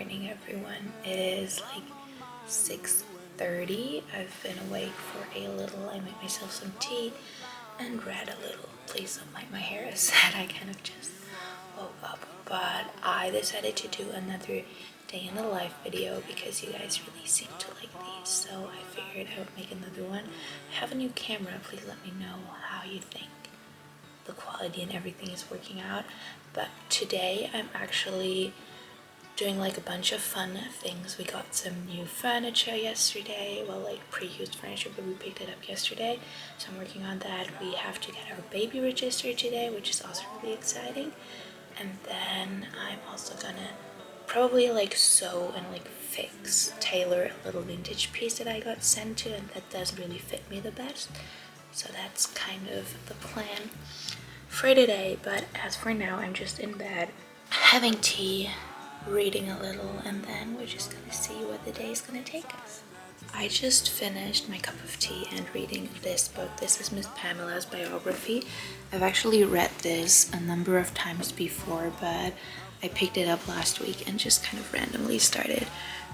morning, everyone. It is like 6:30. I've been awake for a little. I made myself some tea and read a little. Please don't mind my hair, as said, I kind of just woke up. But I decided to do another day in the life video because you guys really seem to like these. So I figured I would make another one. I have a new camera. Please let me know how you think the quality and everything is working out. But today I'm actually doing like a bunch of fun things. We got some new furniture yesterday, well, like pre-used furniture, but we picked it up yesterday, so I'm working on that. We have to get our baby registered today, which is also really exciting. And then I'm also gonna probably like sew and like tailor a little vintage piece that I got sent to, and that doesn't really fit me the best. So that's kind of the plan for today. But as for now, I'm just in bed having tea, reading a little, and then we're just gonna see where the day is gonna take us. I just finished my cup of tea and reading this book. This is Miss Pamela's biography. I've actually read this a number of times before, but I picked it up last week and just kind of randomly started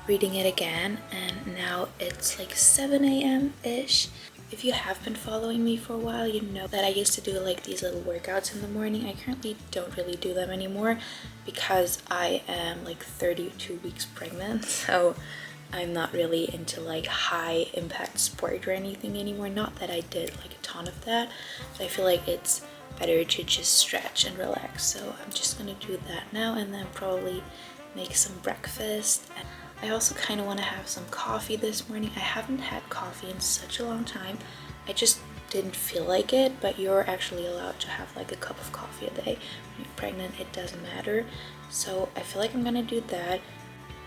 reading it again, and now it's like 7 a.m. ish. If you have been following me for a while, you know that I used to do like these little workouts in the morning. I currently don't really do them anymore because I am like 32 weeks pregnant, so I'm not really into like high impact sport or anything anymore. Not that I did like a ton of that, so I feel like it's better to just stretch and relax. So I'm just gonna do that now and then probably make some breakfast. I also kind of want to have some coffee this morning. I haven't had coffee in such a long time. I just didn't feel like it, but you're actually allowed to have like a cup of coffee a day. When you're pregnant, it doesn't matter. So I feel like I'm gonna do that.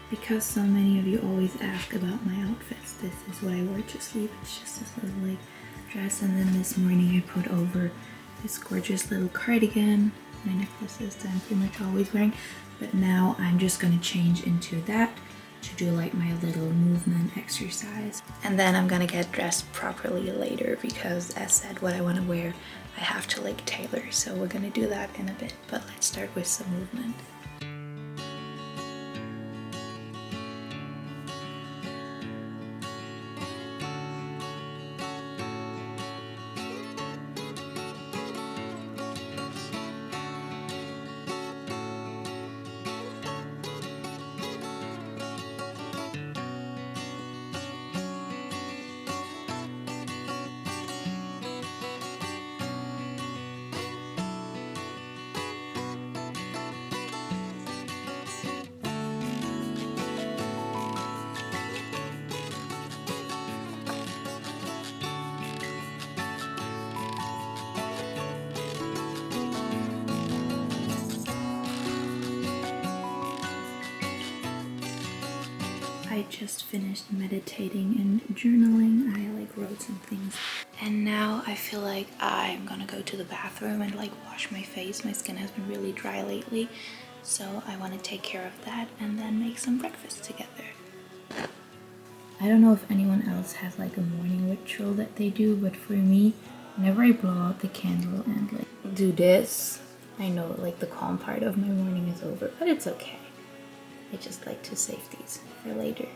Because so many of you always ask about my outfits, this is what I wore to sleep. It's just this little like dress, and then this morning I put over this gorgeous little cardigan, my necklaces that I'm pretty much always wearing. But now I'm just gonna change into that to do like my little movement exercise, and then I'm gonna get dressed properly later because, as said, what I want to wear I have to like tailor, so we're gonna do that in a bit. But let's start with some movement. I just finished meditating and journaling. I like wrote some things, and now I feel like I'm gonna go to the bathroom and like wash my face. My skin has been really dry lately, so I want to take care of that and then make some breakfast together. I don't know if anyone else has like a morning ritual that they do, but for me, whenever I blow out the candle and like do this, I know like the calm part of my morning is over, but it's okay. I just like to save these for later.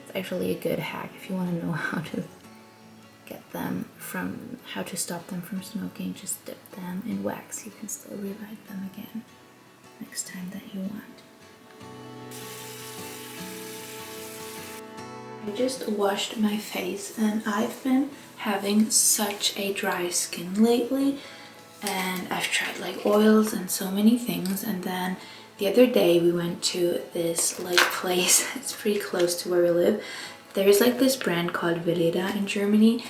It's actually a good hack if you want to know how to how to stop them from smoking. Just dip them in wax. You can still relight them again next time that you want. I just washed my face, and I've been having such a dry skin lately, and I've tried like oils and so many things, and then the other day we went to this like place, it's pretty close to where we live. There's like this brand called Veleda in Germany,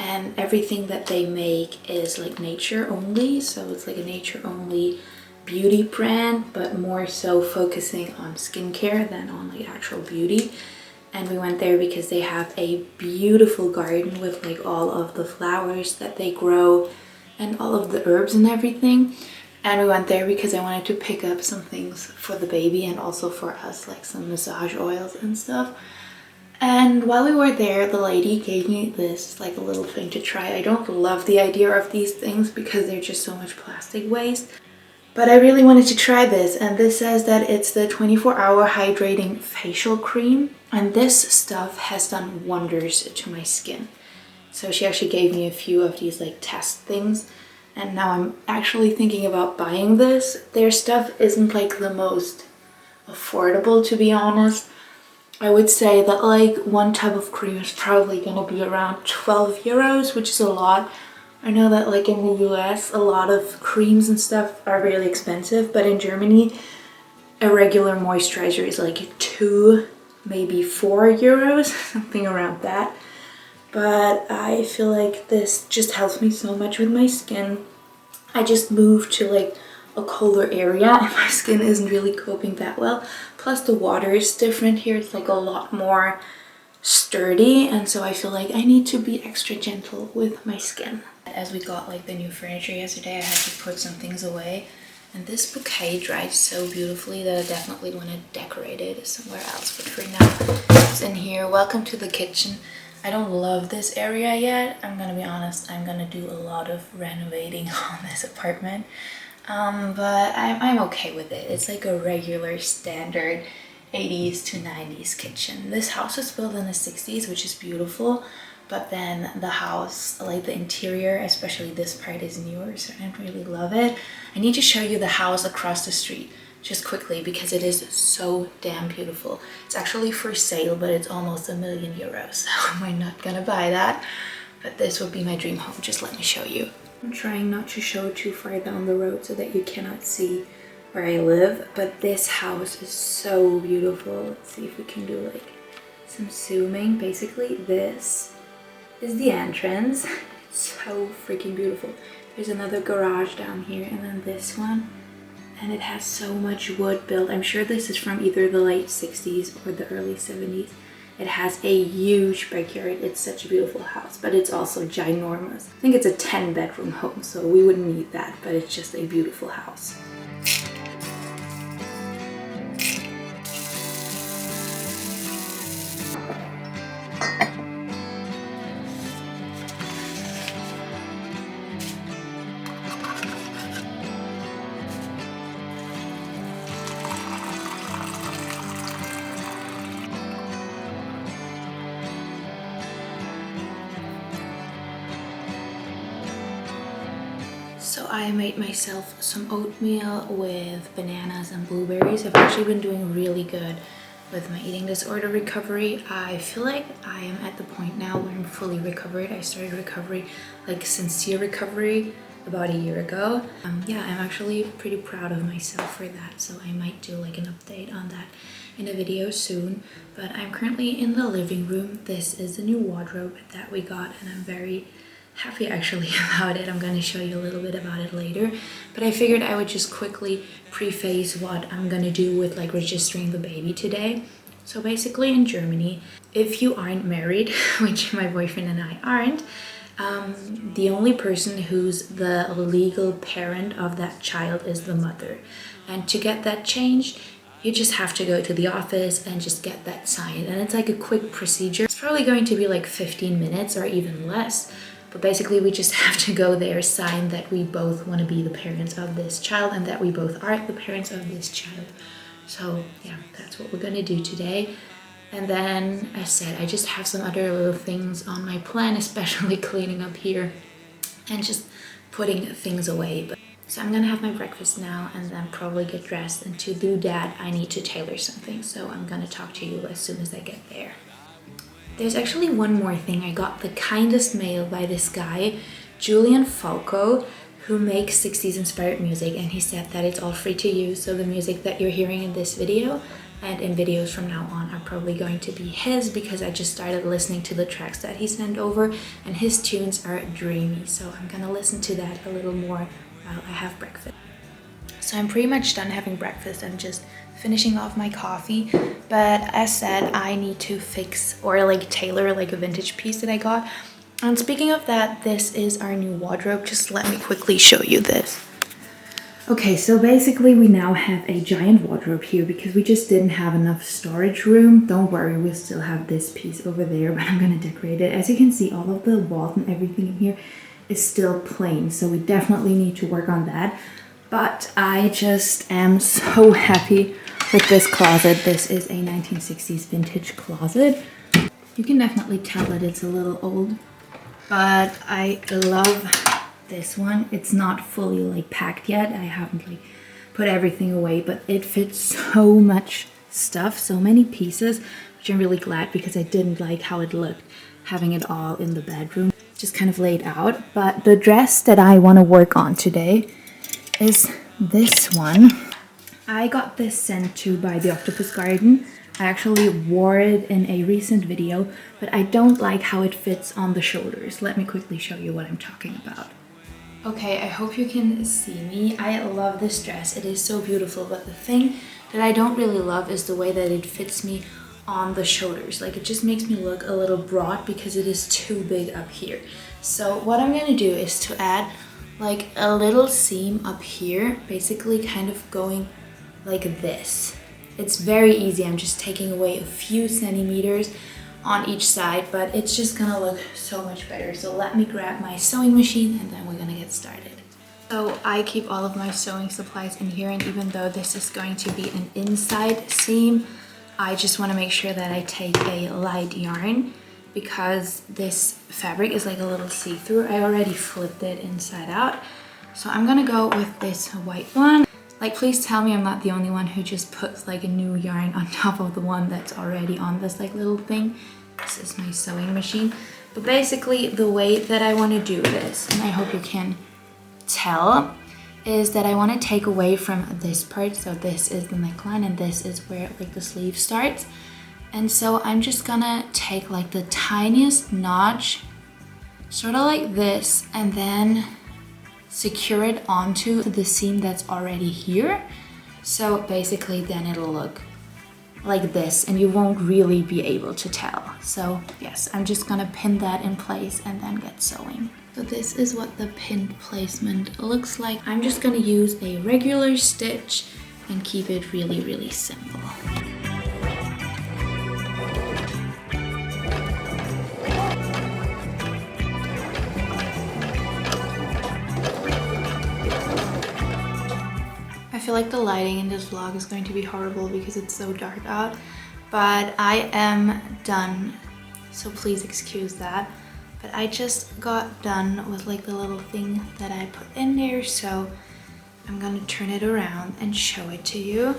and everything that they make is like nature only. So it's like a nature only beauty brand, but more so focusing on skincare than on like actual beauty. And we went there because they have a beautiful garden with like all of the flowers that they grow and all of the herbs and everything. And we went there because I wanted to pick up some things for the baby and also for us, like some massage oils and stuff. And while we were there, the lady gave me this like a little thing to try. I don't love the idea of these things because they're just so much plastic waste, But I really wanted to try this, and this says that it's the 24-hour hydrating facial cream, and this stuff has done wonders to my skin. So she actually gave me a few of these like test things, and now I'm actually thinking about buying this. Their stuff isn't like the most affordable, to be honest. I would say that like one tub of cream is probably gonna be around 12 euros, which is a lot. I know that like in the US, a lot of creams and stuff are really expensive, but in Germany, a regular moisturizer is like 2, maybe 4 euros, something around that. But I feel like this just helps me so much with my skin. I just moved to like a colder area and my skin isn't really coping that well. Plus the water is different here. It's like a lot more sturdy, and so I feel like I need to be extra gentle with my skin. As we got like the new furniture yesterday, I had to put some things away, and this bouquet dried so beautifully that I definitely want to decorate it somewhere else, but for now it's in here. Welcome to the kitchen. I don't love this area yet. I'm gonna be honest, I'm gonna do a lot of renovating on this apartment, but I'm okay with it. It's like a regular standard 80s to 90s kitchen. This house was built in the 60s, which is beautiful, but then the house, like the interior, especially this part, is newer, so I don't really love it. I need to show you the house across the street just quickly because it is so damn beautiful. It's actually for sale, but it's almost €1 million, so I'm not gonna buy that, but this would be my dream home. Just let me show you. I'm trying not to show too far down the road so that you cannot see where I live, but this house is so beautiful. Let's see if we can do like some zooming. Basically this is the entrance. It's so freaking beautiful. There's another garage down here, and then this one, and it has so much wood built. I'm sure this is from either the late 60s or the early 70s. It has a huge backyard. It's such a beautiful house, but it's also ginormous. I think it's a 10-bedroom home, so we wouldn't need that, but it's just a beautiful house. So I made myself some oatmeal with bananas and blueberries. I've actually been doing really good with my eating disorder recovery. I feel like I am at the point now where I'm fully recovered. I started recovery, like sincere recovery, about a year ago. Yeah, I'm actually pretty proud of myself for that, so I might do like an update on that in a video soon. But I'm currently in the living room. This is the new wardrobe that we got, and I'm very happy actually about it. I'm going to show you a little bit about it later, but I figured I would just quickly preface what I'm going to do with like registering the baby today. So basically in Germany, if you aren't married, which my boyfriend and I aren't, the only person who's the legal parent of that child is the mother. And to get that changed, you just have to go to the office and just get that signed. And it's like a quick procedure. It's probably going to be like 15 minutes or even less. But basically we just have to go there, sign that we both want to be the parents of this child and that we both are the parents of this child. So yeah, that's what we're going to do today. And then, as said, I just have some other little things on my plan, especially cleaning up here and just putting things away. So I'm going to have my breakfast now and then probably get dressed. And to do that, I need to tailor something. So I'm going to talk to you as soon as I get there. There's actually one more thing. I got the kindest mail by this guy, Julian Fulco, who makes 60s inspired music, and he said that it's all free to use. So the music that you're hearing in this video and in videos from now on are probably going to be his, because I just started listening to the tracks that he sent over and his tunes are dreamy. So I'm gonna listen to that a little more while I have breakfast. So I'm pretty much done having breakfast. I'm just finishing off my coffee, but as said, I need to fix or like tailor like a vintage piece that I got. And speaking of that, this is our new wardrobe. Just let me quickly show you this. Okay, so basically we now have a giant wardrobe here because we just didn't have enough storage room. Don't worry, we'll still have this piece over there, but I'm gonna decorate it. As you can see, all of the walls and everything in here is still plain, so we definitely need to work on that. But I just am so happy with this closet. This is a 1960s vintage closet. You can definitely tell that it's a little old, but I love this one. It's not fully like packed yet. I haven't like put everything away, but it fits so much stuff, so many pieces, which I'm really glad because I didn't like how it looked having it all in the bedroom, just kind of laid out. But the dress that I want to work on today is this one. I got this sent to by the Octopus Garden. I actually wore it in a recent video, but I don't like how it fits on the shoulders. Let me quickly show you what I'm talking about. Okay, I hope you can see me. I love this dress. It is so beautiful, but the thing that I don't really love is the way that it fits me on the shoulders. Like, it just makes me look a little broad because it is too big up here. So what I'm gonna do is to add like a little seam up here, basically kind of going like this. It's very easy. I'm just taking away a few centimeters on each side, but it's just gonna look so much better. So let me grab my sewing machine and then we're gonna get started. So I keep all of my sewing supplies in here, and even though this is going to be an inside seam, I just want to make sure that I take a light yarn because this fabric is like a little see-through. I already flipped it inside out, so I'm gonna go with this white one. Like, please tell me I'm not the only one who just puts like a new yarn on top of the one that's already on this like little thing. This is my sewing machine. But basically the way that I want to do this, and I hope you can tell, is that I want to take away from this part. So this is the neckline and this is where like the sleeve starts. And so I'm just gonna take like the tiniest notch, sort of like this, and then secure it onto the seam that's already here. So basically then it'll look like this and you won't really be able to tell. So yes, I'm just gonna pin that in place and then get sewing. So this is what the pinned placement looks like. I'm just gonna use a regular stitch and keep it really, really simple. I feel like the lighting in this vlog is going to be horrible because it's so dark out, but I am done, so please excuse that. But I just got done with like the little thing that I put in there, so I'm gonna turn it around and show it to you.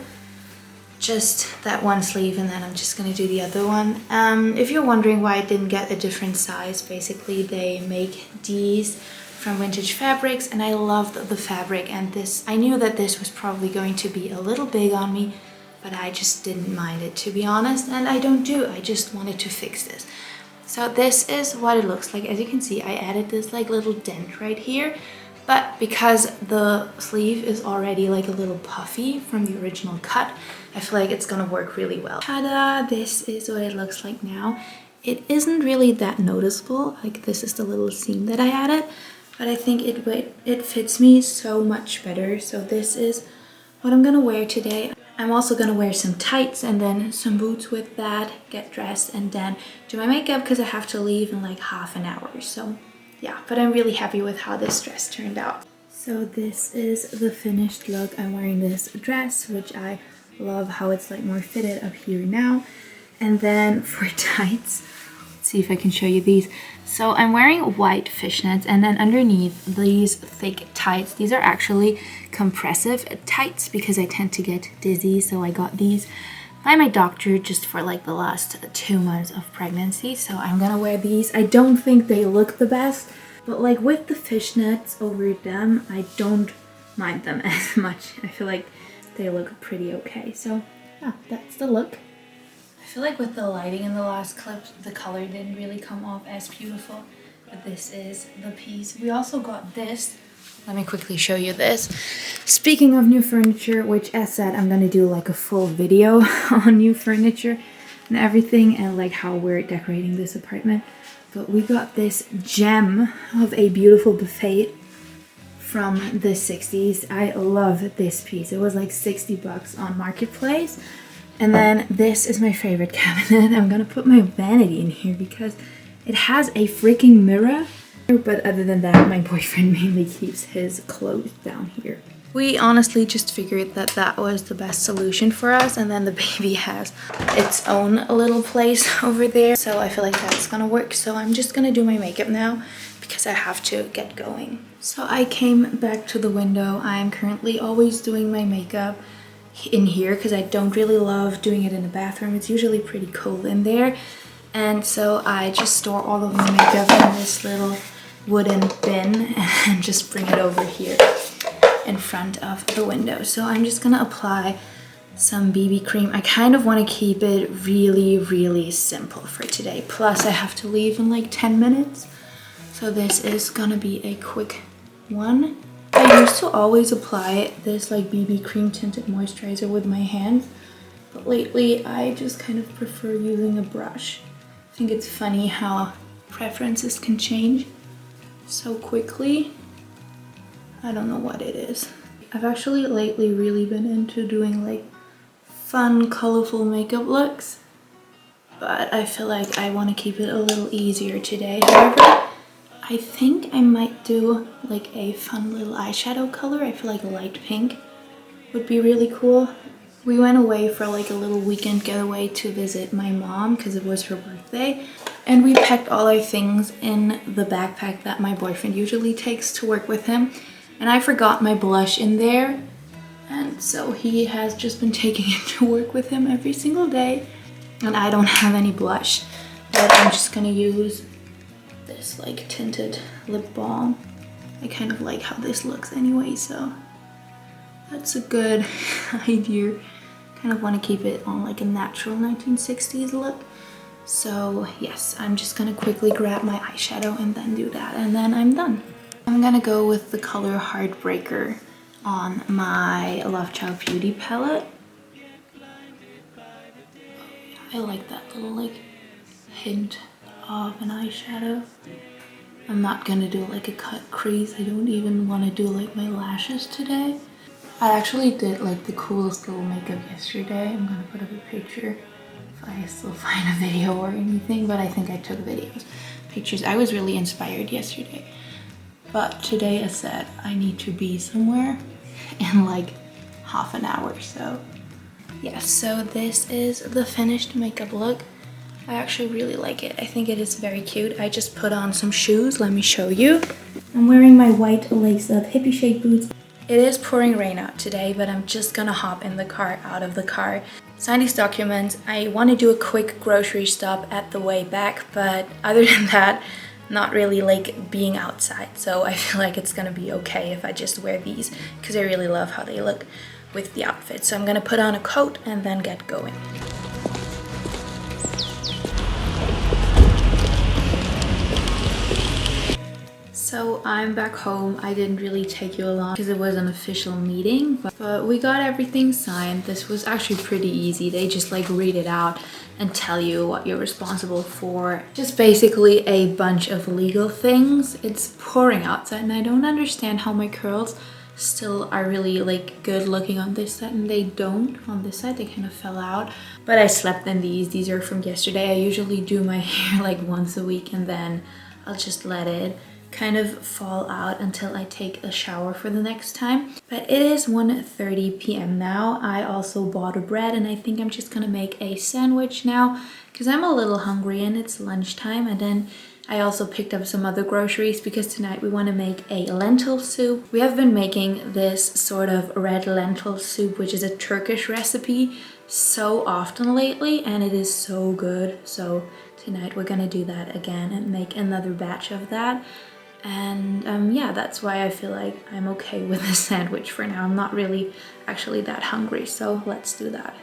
Just that one sleeve, and then I'm just gonna do the other one. If you're wondering why I didn't get a different size, basically they make these from Vintage Fabrics, and I loved the fabric, and this, I knew that this was probably going to be a little big on me, but I just didn't mind it, to be honest, and I just wanted to fix this. So this is what it looks like. As you can see, I added this like little dent right here, but because the sleeve is already like a little puffy from the original cut, I feel like it's gonna work really well. Ta-da! This is what it looks like now. It isn't really that noticeable, like this is the little seam that I added, but I think it fits me so much better. So this is what I'm gonna wear today. I'm also gonna wear some tights and then some boots with that, get dressed, and then do my makeup because I have to leave in like half an hour. So yeah, but I'm really happy with how this dress turned out. So this is the finished look. I'm wearing this dress, which I love how it's like more fitted up here now. And then for tights, let's see if I can show you these. So I'm wearing white fishnets, and then underneath these thick tights, these are actually compressive tights because I tend to get dizzy. So I got these by my doctor just for like the last 2 months of pregnancy. So I'm gonna wear these. I don't think they look the best, but like with the fishnets over them, I don't mind them as much. I feel like they look pretty okay. So yeah, that's the look. I feel like with the lighting in the last clip, the color didn't really come off as beautiful, but this is the piece. We also got this. Let me quickly show you this. Speaking of new furniture, which as said, I'm gonna do like a full video on new furniture and everything and like how we're decorating this apartment. But we got this gem of a beautiful buffet from the 60s. I love this piece. It was like 60 bucks on Marketplace. And then this is my favorite cabinet. I'm gonna put my vanity in here because it has a freaking mirror. But other than that, my boyfriend mainly keeps his clothes down here. We honestly just figured that that was the best solution for us, and then the baby has its own little place over there, so I feel like that's gonna work. So I'm just gonna do my makeup now because I have to get going. So I came back to the window. I'm currently always doing my makeup in here because I don't really love doing it in the bathroom. It's usually pretty cold in there, and so I just store all of my makeup in this little wooden bin and just bring it over here in front of the window. So I'm just gonna apply some BB cream. I kind of want to keep it really simple for today. Plus I have to leave in like 10 minutes. So this is gonna be a quick one. I used to always apply this like BB cream tinted moisturizer with my hands, but lately I just kind of prefer using a brush. I think it's funny how preferences can change so quickly. I don't know what it is. I've actually lately really been into doing like fun, colorful makeup looks, but I feel like I want to keep it a little easier today. However, I think I might do like a fun little eyeshadow color. I feel like light pink would be really cool. We went away for like a little weekend getaway to visit my mom because it was her birthday. And we packed all our things in the backpack that my boyfriend usually takes to work with him. And I forgot my blush in there. And so he has just been taking it to work with him every single day. And I don't have any blush. But I'm just gonna use this like tinted lip balm. I kind of like how this looks anyway, so that's a good idea. Kind of want to keep it on like a natural 1960s look. So yes, I'm just gonna quickly grab my eyeshadow and then do that, and then I'm done. I'm gonna go with the color Heartbreaker on my Love Child Beauty palette. I like that little like hint of an eyeshadow. I'm not gonna do like a cut crease. I don't even want to do like my lashes today. I actually did like the coolest little makeup yesterday. I'm gonna put up a picture if I still find a video or anything, but I think I took pictures. I was really inspired yesterday. But today I said I need to be somewhere in like half an hour, so yeah. So this is the finished makeup look. I actually really like it. I think it is very cute. I just put on some shoes. Let me show you. I'm wearing my white lace-up hippie shaped boots. It is pouring rain out today, but I'm just gonna hop in the car, out of the car, sign these documents. I want to do a quick grocery stop at the way back, but other than that, not really like being outside. So I feel like it's gonna be okay if I just wear these because I really love how they look with the outfit. So I'm gonna put on a coat and then get going. So I'm back home. I didn't really take you along because it was an official meeting, but we got everything signed. This was actually pretty easy. They just like read it out and tell you what you're responsible for. Just basically a bunch of legal things. It's pouring outside and I don't understand how my curls still are really like good looking on this side and they don't on this side. They kind of fell out, but I slept in these. These are from yesterday. I usually do my hair like once a week and then I'll just let it kind of fall out until I take a shower for the next time. But it is 1:30 p.m. now. I also bought a bread and I think I'm just gonna make a sandwich now because I'm a little hungry and it's lunchtime. And then I also picked up some other groceries because tonight we want to make a lentil soup. We have been making this sort of red lentil soup, which is a Turkish recipe, so often lately and it is so good. So tonight we're gonna do that again and make another batch of that. And yeah, that's why I feel like I'm okay with a sandwich for now. I'm not really actually that hungry, so let's do that.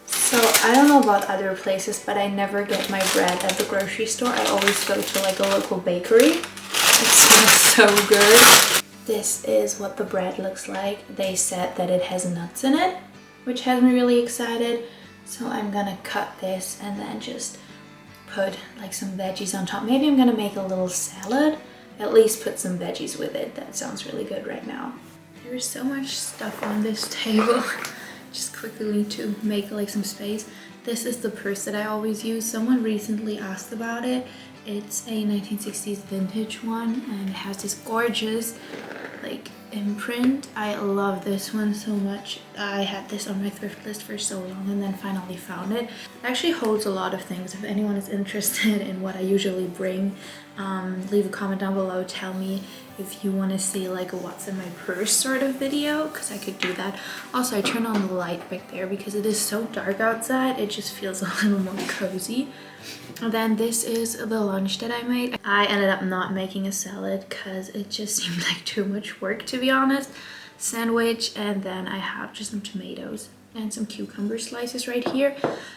So I don't know about other places, but I never get my bread at the grocery store. I always go to like a local bakery. It smells so good. This is what the bread looks like. They said that it has nuts in it, which has me really excited. So I'm gonna cut this and then just put like some veggies on top. Maybe I'm gonna make a little salad. At least put some veggies with it. That sounds really good right now. There's so much stuff on this table. Just quickly need to make like some space. This is the purse that I always use. Someone recently asked about it. It's a 1960s vintage one and it has this gorgeous like imprint. I love this one so much. I had this on my thrift list for so long and then finally found it. It actually holds a lot of things. If anyone is interested in what I usually bring, leave a comment down below. Tell me if you want to see like a what's in my purse sort of video, because I could do that. Also, I turn on the light back there because it is so dark outside. It just feels a little more cozy. And then this is the lunch that I made. I ended up not making a salad because it just seemed like too much work, to be honest. Sandwich, and then I have just some tomatoes and some cucumber slices right here.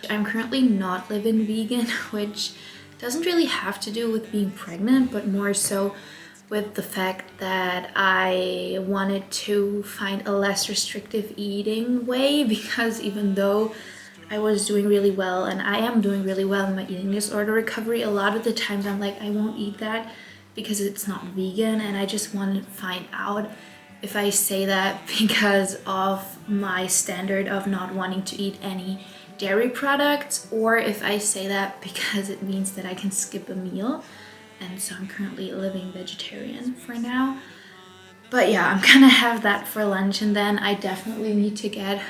I'm currently not living vegan, which doesn't really have to do with being pregnant, but more so with the fact that I wanted to find a less restrictive eating way, because even though I was doing really well and I am doing really well in my eating disorder recovery, a lot of the times I'm like, I won't eat that because it's not vegan, and I just want to find out if I say that because of my standard of not wanting to eat any dairy products, or if I say that because it means that I can skip a meal. And so I'm currently living vegetarian for now. But yeah, I'm gonna have that for lunch, and then I definitely need to get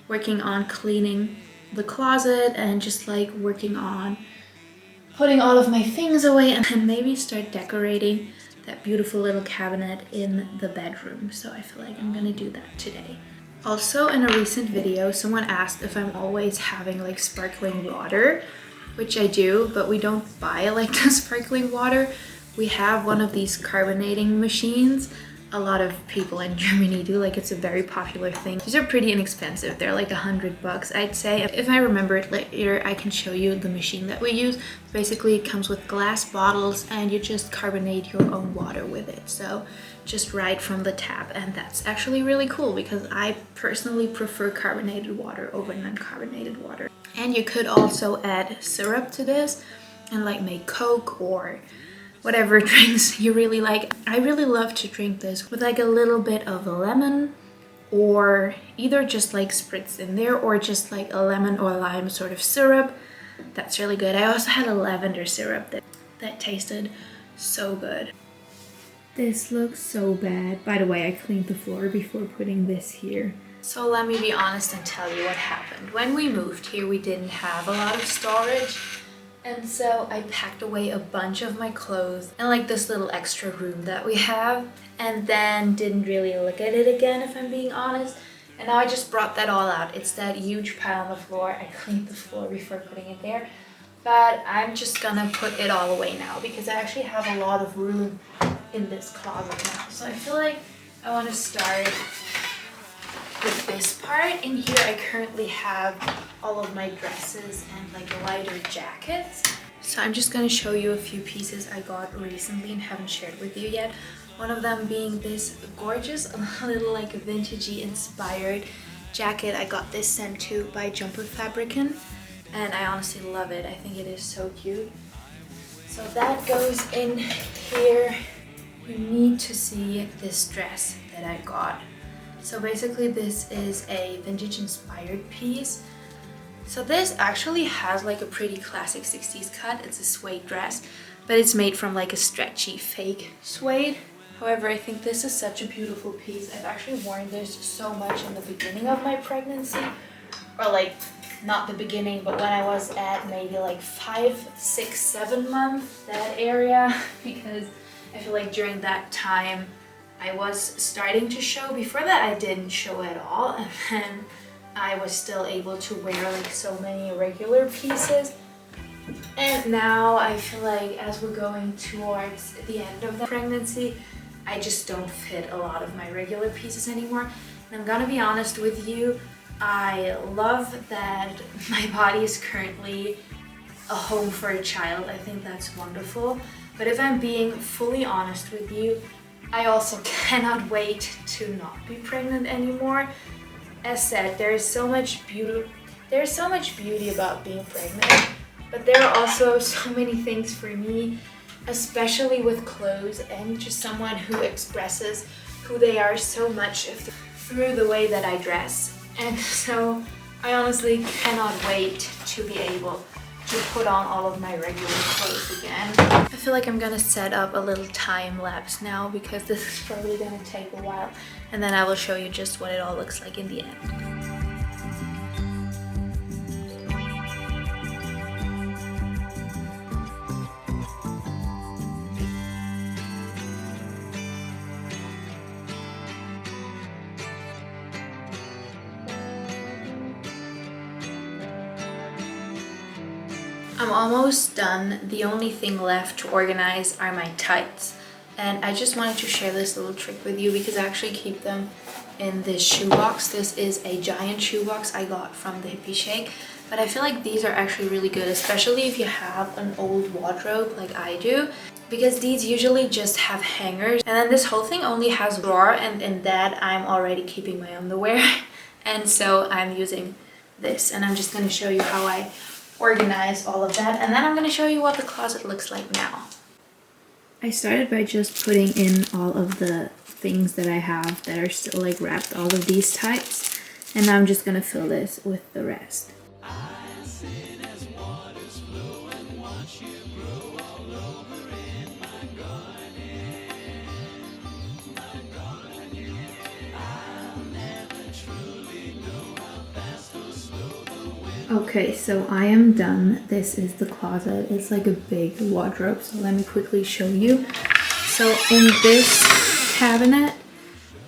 working on cleaning the closet and just like working on putting all of my things away, and then maybe start decorating that beautiful little cabinet in the bedroom. So I feel like I'm gonna do that today. Also, in a recent video, someone asked if I'm always having like sparkling water, which I do, but we don't buy like the sparkling water. We have one of these carbonating machines. A lot of people in Germany do, like it's a very popular thing. These are pretty inexpensive. They're like $100, I'd say. If I remember it later, I can show you the machine that we use. Basically, it comes with glass bottles and you just carbonate your own water with it. So just right from the tap, and that's actually really cool because I personally prefer carbonated water over non-carbonated water. And you could also add syrup to this and like make Coke or whatever drinks you really like. I really love to drink this with like a little bit of a lemon, or either just like spritz in there, or just like a lemon or lime sort of syrup. That's really good. I also had a lavender syrup that tasted so good. This looks so bad. By the way, I cleaned the floor before putting this here. So let me be honest and tell you what happened. When we moved here, we didn't have a lot of storage. And so I packed away a bunch of my clothes in like this little extra room that we have, and then didn't really look at it again, if I'm being honest. And now I just brought that all out. It's that huge pile on the floor. I cleaned the floor before putting it there. But I'm just gonna put it all away now because I actually have a lot of room in this closet now. So I feel like I want to start with this part. In here I currently have all of my dresses and like lighter jackets. So I'm just going to show you a few pieces I got recently and haven't shared with you yet. One of them being this gorgeous little like vintagey inspired jacket. I got this sent to by Jumper Fabricant and I honestly love it. I think it is so cute. So that goes in here. You need to see this dress that I got. So basically this is a vintage inspired piece. So this actually has like a pretty classic 60s cut. It's a suede dress, but it's made from like a stretchy fake suede. However, I think this is such a beautiful piece. I've actually worn this so much in the beginning of my pregnancy, or like not the beginning, but when I was at maybe like 5, 6, 7 months, that area, because I feel like during that time I was starting to show. Before that I didn't show at all, and then I was still able to wear like so many regular pieces. And now I feel like as we're going towards the end of the pregnancy, I just don't fit a lot of my regular pieces anymore. And I'm gonna be honest with you, I love that my body is currently a home for a child. I think that's wonderful. But if I'm being fully honest with you, I also cannot wait to not be pregnant anymore. As said, there's so much beauty about being pregnant, but there are also so many things for me, especially with clothes, and just someone who expresses who they are so much through the way that I dress. And so I honestly cannot wait to be able to put on all of my regular clothes again. I feel like I'm gonna set up a little time lapse now because this is probably gonna take a while, and then I will show you just what it all looks like in the end. I'm almost done. The only thing left to organize are my tights. And I just wanted to share this little trick with you because I actually keep them in this shoebox. This is a giant shoebox I got from the Hippie Shake. But I feel like these are actually really good, especially if you have an old wardrobe like I do. Because these usually just have hangers. And then this whole thing only has a drawer, and in that I'm already keeping my underwear. And so I'm using this. And I'm just going to show you how I organize all of that, and then I'm going to show you what the closet looks like now. I started by just putting in all of the things that I have that are still like wrapped, all of these types, and now I'm just going to fill this with the rest. Okay, so I am done. This is the closet. It's like a big wardrobe, so let me quickly show you. So in this cabinet,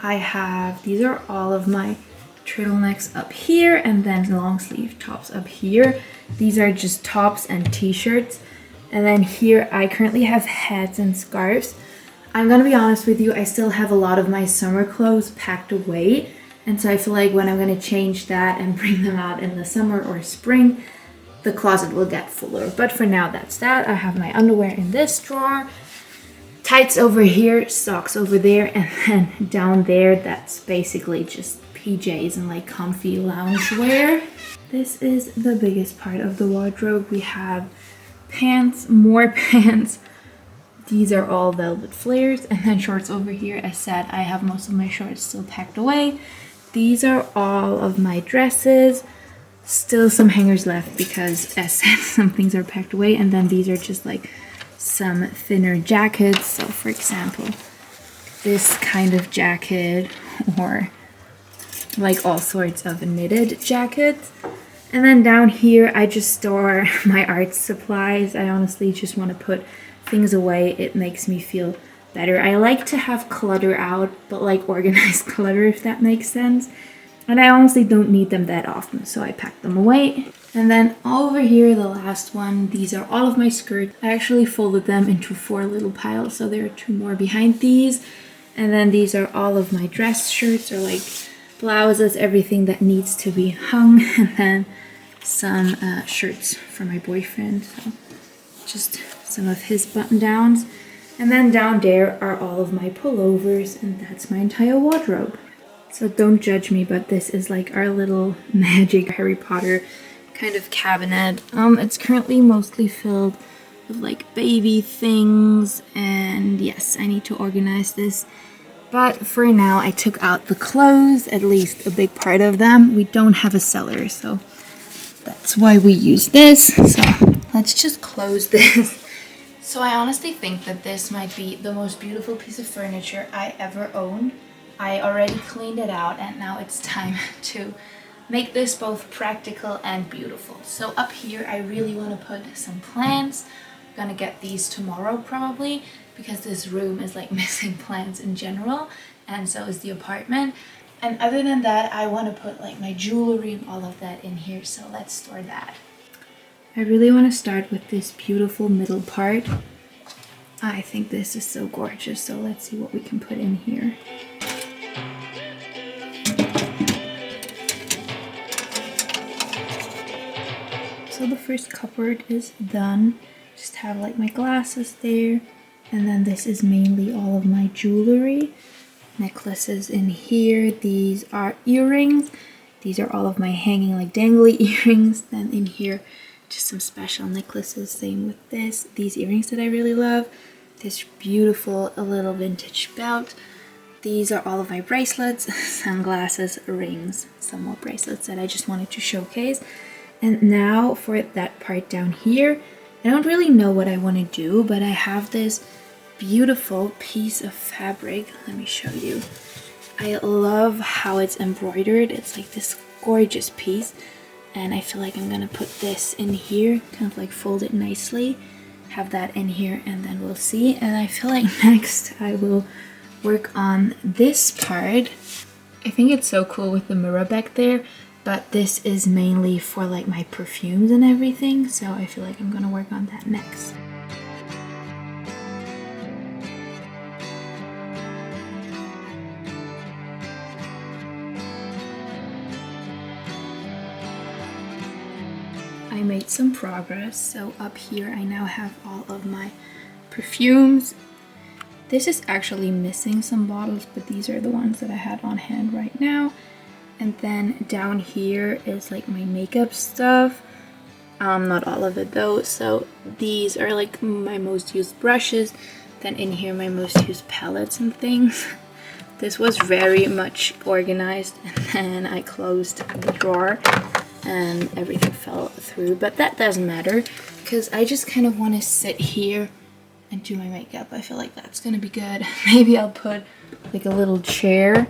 I have, these are all of my turtlenecks up here, and then long sleeve tops up here. These are just tops and t-shirts. And then here I currently have hats and scarves. I'm gonna be honest with you, I still have a lot of my summer clothes packed away. And so I feel like when I'm going to change that and bring them out in the summer or spring, the closet will get fuller. But for now, that's that. I have my underwear in this drawer, tights over here, socks over there, and then down there, that's basically just PJs and like comfy loungewear. This is the biggest part of the wardrobe. We have pants, more pants. These are all velvet flares, and then shorts over here. As said, I have most of my shorts still packed away. These are all of my dresses. Still some hangers left because, as said, some things are packed away. And then these are just like some thinner jackets. So for example, this kind of jacket, or like all sorts of knitted jackets. And then down here, I just store my art supplies. I honestly just want to put things away. It makes me feel better. I like to have clutter out, but like organized clutter, if that makes sense. And I honestly don't need them that often, so I pack them away. And then over here, the last one, these are all of my skirts. I actually folded them into 4 little piles, so there are 2 more behind these. And then these are all of my dress shirts, or like blouses, everything that needs to be hung. And then some shirts for my boyfriend, so just some of his button downs. And then down there are all of my pullovers, and that's my entire wardrobe. So don't judge me, but this is like our little magic Harry Potter kind of cabinet. It's currently mostly filled with like baby things, and yes, I need to organize this. But for now, I took out the clothes, at least a big part of them. We don't have a cellar, so that's why we use this. So let's just close this. So I honestly think that this might be the most beautiful piece of furniture I ever owned. I already cleaned it out, and now it's time to make this both practical and beautiful. So up here, I really want to put some plants. I'm gonna get these tomorrow probably, because this room is like missing plants in general, and so is the apartment. And other than that, I want to put like my jewelry and all of that in here, so let's store that. I really want to start with this beautiful middle part. I think this is so gorgeous, so let's see what we can put in here. So the first cupboard is done. Just have like my glasses there, and then this is mainly all of my jewelry. Necklaces in here. These are earrings. These are all of my hanging like dangly earrings. Then in here, just some special necklaces. Same with this. These earrings that I really love. This beautiful little vintage belt. These are all of my bracelets, sunglasses, rings, some more bracelets that I just wanted to showcase. And now for that part down here, I don't really know what I want to do, but I have this beautiful piece of fabric. Let me show you. I love how it's embroidered. It's like this gorgeous piece, and I feel like I'm gonna put this in here, kind of like fold it nicely, have that in here, and then we'll see. And I feel like next I will work on this part. I think it's so cool with the mirror back there, but this is mainly for like my perfumes and everything, so I feel like I'm gonna work on that next. I made some progress, so up here I now have all of my perfumes. This is actually missing some bottles, but these are the ones that I had on hand right now. And then down here is like my makeup stuff. Not all of it though, so these are like my most used brushes. Then in here my most used palettes and things. This was very much organized, and then I closed the drawer and everything fell through, but that doesn't matter because I just kind of want to sit here and do my makeup. I feel like that's gonna be good. Maybe I'll put like a little chair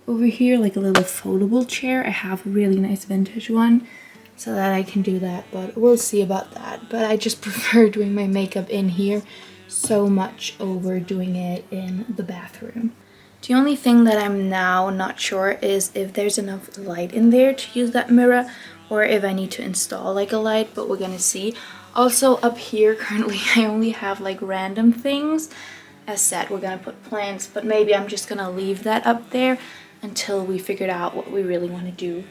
over here, like a little foldable chair. I have a really nice vintage one so that I can do that, but we'll see about that. But I just prefer doing my makeup in here so much over doing it in the bathroom. The only thing that I'm now not sure is if there's enough light in there to use that mirror, or if I need to install like a light, but we're gonna see. Also up here currently I only have like random things. As said, we're gonna put plants, but maybe I'm just gonna leave that up there until we figured out what we really want to do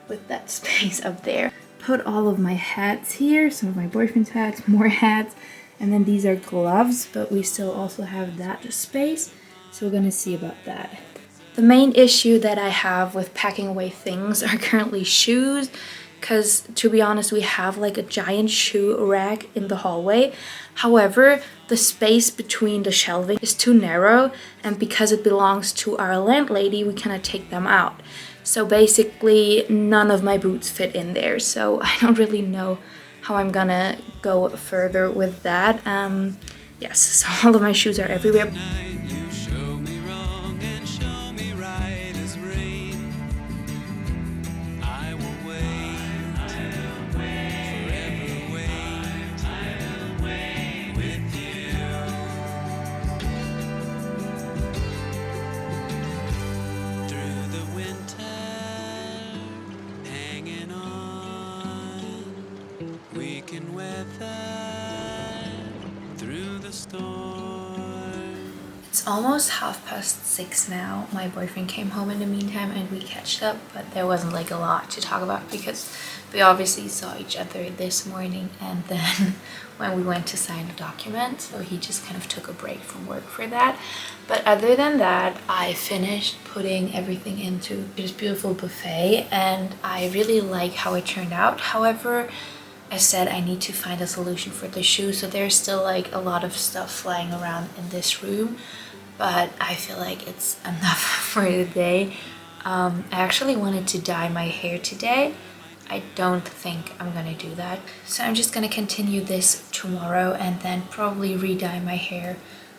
with that space up there. Put all of my hats here, some of my boyfriend's hats, more hats, and then these are gloves, but we still also have that space, so we're gonna see about that. The main issue that I have with packing away things are currently shoes, because to be honest, we have like a giant shoe rack in the hallway. However, the space between the shelving is too narrow, and because it belongs to our landlady, we cannot take them out. So basically none of my boots fit in there, so I don't really know how I'm gonna go further with that. Yes, so all of my shoes are everywhere. It's almost 6:30 now. My boyfriend came home in the meantime and we catched up, but there wasn't like a lot to talk about because we obviously saw each other this morning and then when we went to sign a document, so he just kind of took a break from work for that. But other than that, I finished putting everything into this beautiful buffet and I really like how it turned out. However, I said I need to find a solution for the shoe, so there's still like a lot of stuff flying around in this room, but I feel like it's enough for today. I actually wanted to dye my hair today. I don't think I'm gonna do that, so I'm just gonna continue this tomorrow and then probably re-dye my hair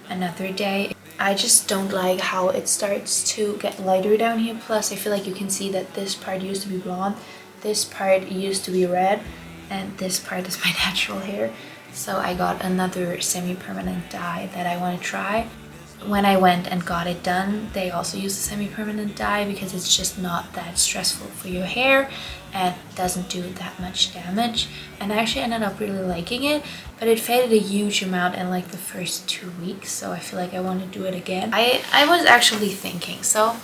another day. I just don't like how it starts to get lighter down here. Plus I feel like you can see that this part used to be blonde, this part used to be red, and this part is my natural hair. So I got another semi-permanent dye that I want to try. When I went and got it done, they also use a semi-permanent dye because it's just not that stressful for your hair and doesn't do that much damage. And I actually ended up really liking it, but it faded a huge amount in like the first 2 weeks, so I feel like I want to do it again. I was actually thinking, so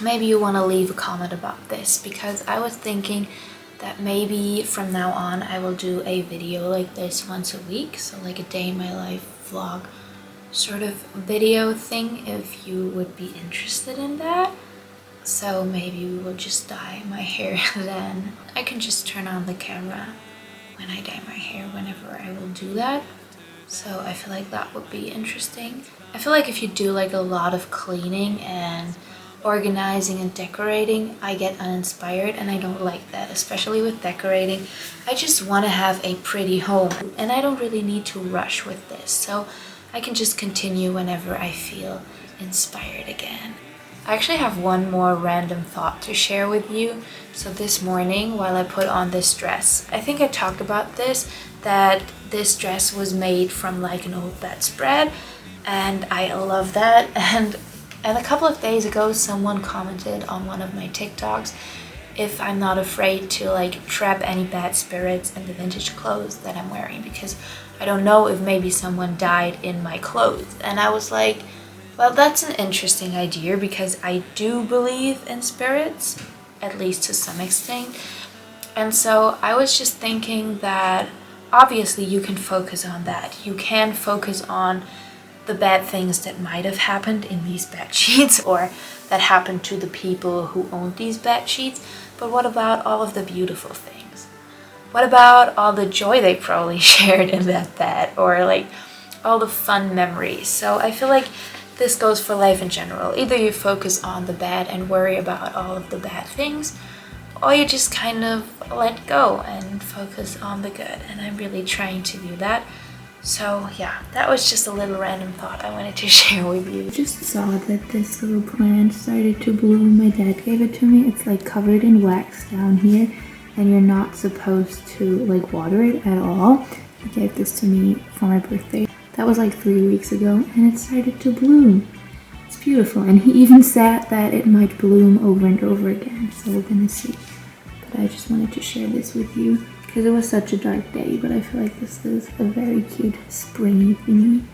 maybe you want to leave a comment about this, because I was thinking that maybe from now on I will do a video like this once a week, so like a day in my life vlog sort of video thing, if you would be interested in that. So maybe we will just dye my hair then. I can just turn on the camera when I dye my hair whenever I will do that. So I feel like that would be interesting. I feel like if you do like a lot of cleaning and organizing and decorating, I get uninspired and I don't like that, especially with decorating. I just want to have a pretty home, and I don't really need to rush with this, so I can just continue whenever I feel inspired again. I actually have one more random thought to share with you. So this morning while I put on this dress, I think I talked about this, that this dress was made from like an old bedspread, and I love that. And a couple of days ago someone commented on one of my TikToks if I'm not afraid to like trap any bad spirits in the vintage clothes that I'm wearing, because I don't know if maybe someone died in my clothes. And I was like, well, that's an interesting idea, because I do believe in spirits, at least to some extent. And so I was just thinking that obviously you can focus on that. You can focus on the bad things that might have happened in these bed sheets, or that happened to the people who owned these bed sheets. But what about all of the beautiful things? What about all the joy they probably shared in that bed, or like all the fun memories? So I feel like this goes for life in general. Either you focus on the bad and worry about all of the bad things, or you just kind of let go and focus on the good. And I'm really trying to do that. So yeah, that was just a little random thought I wanted to share with you. I just saw that this little plant started to bloom. My dad gave it to me. It's like covered in wax down here, and you're not supposed to like water it at all. He gave this to me for my birthday. That was like 3 weeks ago, and it started to bloom. It's beautiful, and he even said that it might bloom over and over again, so we're gonna see. But I just wanted to share this with you because it was such a dark day, but I feel like this is a very cute springy thingy.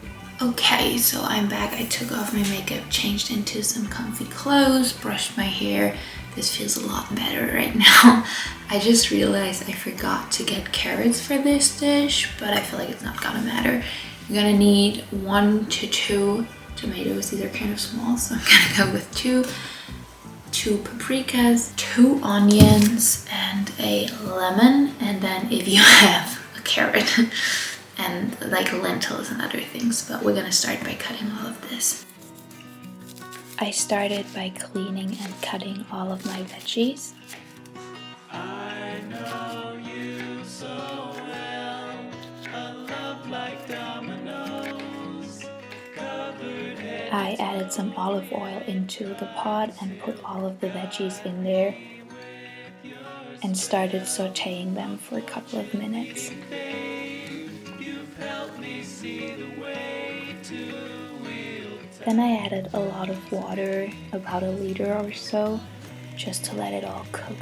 Okay, so I'm back. I took off my makeup, changed into some comfy clothes, brushed my hair. This feels a lot better right now. I just realized I forgot to get carrots for this dish, but I feel like it's not gonna matter. You're gonna need 1 to 2 tomatoes. These are kind of small, so I'm gonna go with 2 paprikas, 2 onions, and a lemon. And then if you have a carrot and like lentils and other things, but we're gonna start by cutting all of this. I started by cleaning and cutting all of my veggies. I know you so well, a love like dominoes, covered head. I added some olive oil into the pot and put all of the veggies in there and started sauteing them for a couple of minutes. Then I added a lot of water, about 1 liter or so, just to let it all cook.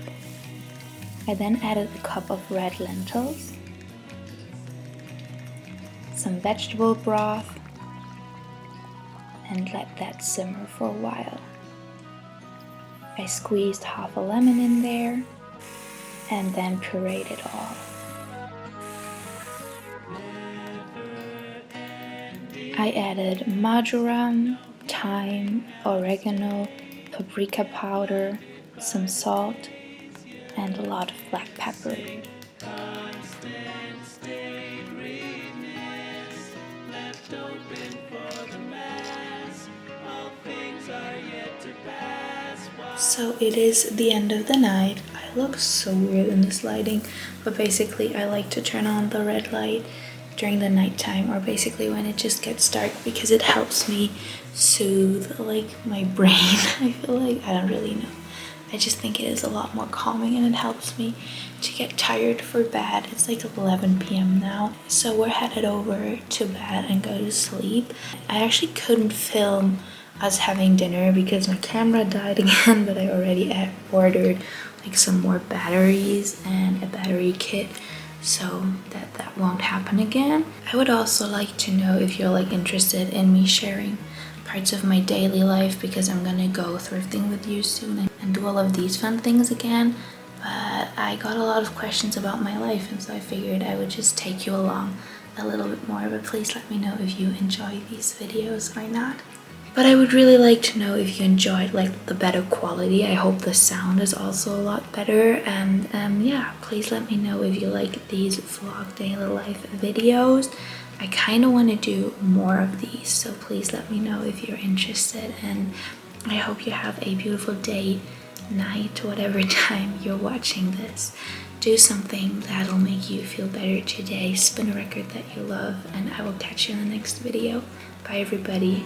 I then added a cup of red lentils, some vegetable broth, and let that simmer for a while. I squeezed half a lemon in there and then pureed it all. I added marjoram, thyme, oregano, paprika powder, some salt, and a lot of black pepper. So it is the end of the night. I look so weird in this lighting, but basically I like to turn on the red light during the nighttime, or basically when it just gets dark, because it helps me soothe like my brain. I feel like, I don't really know, I just think it is a lot more calming, and it helps me to get tired for bed. It's like 11 p.m. now, so we're headed over to bed and go to sleep. I actually couldn't film us having dinner because my camera died again, but I already ordered like some more batteries and a battery kit, so that won't happen again. I would also like to know if you're like interested in me sharing parts of my daily life, because I'm gonna go thrifting with you soon and do all of these fun things again. But I got a lot of questions about my life, and so I figured I would just take you along a little bit more. But please let me know if you enjoy these videos or not. But I would really like to know if you enjoyed like the better quality. I hope the sound is also a lot better. And yeah, please let me know if you like these vlog daily life videos. I kind of want to do more of these, so please let me know if you're interested. And I hope you have a beautiful day, night, whatever time you're watching this. do something that'll make you feel better today. Spin a record that you love, and I will catch you in the next video. Bye, everybody.